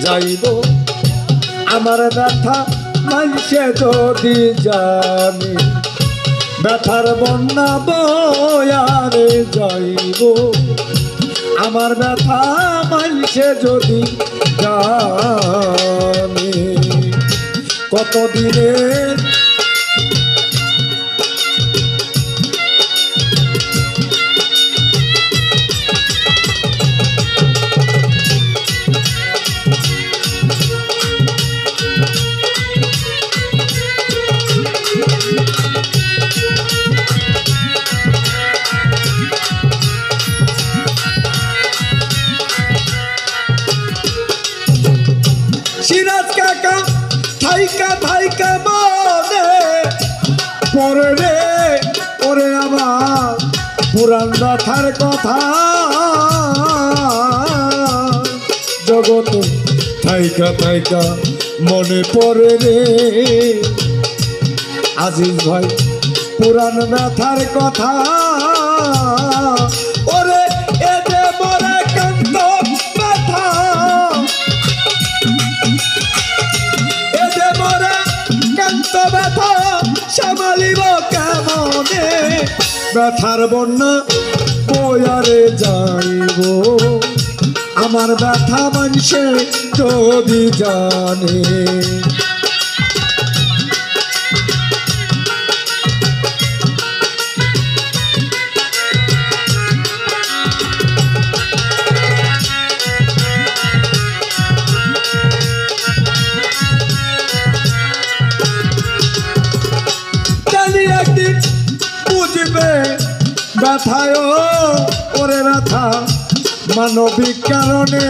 যাইব আমার ব্যথা মাইসে যদি জানি ব্যথার বন্যা বয়ারে যাইব আমার ব্যথা মাইসে যদি জানি কতদিনের সিরাজ কাকা থাইকা থাইকা মনে পরে রে ওরে আমার পুরান ব্যথার কথা জগতে থাইকা থাইকা মনে পড়ে রে আজিজ ভাই পুরান ব্যথার কথা ওরে এ যে মরে কান্ত ব্যথা এ যে মরে কান্ত ব্যথা সামালিব কেমনে ব্যথার বন্যা বয়ারে যাইব আমার ব্যথা মানুষে যদি জানে একদিন বুঝবে ব্যথায় ওরে ব্যথা মানবিক কারণে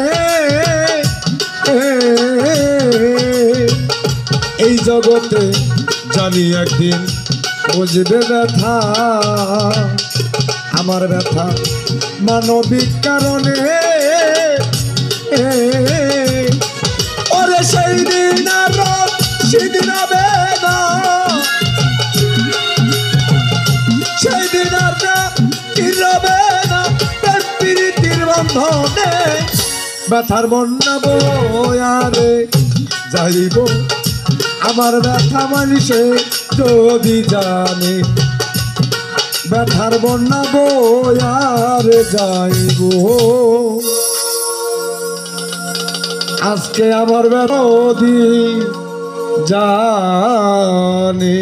এই জগতে জানি একদিন বুঝবে ব্যথা আমার ব্যথা মানবিক কারণে ওরে সেই দিন আর সেদিন হবে না সেই দিন আর রবে না প্রীতির বন্ধনে ব্যথার বন্যা বয়ারে যাইব আমার ব্যথা মানুষে যদি জানে ব্যথার বন্যা বয়ারে যাইব আজকে আমার ব্যথা জানে।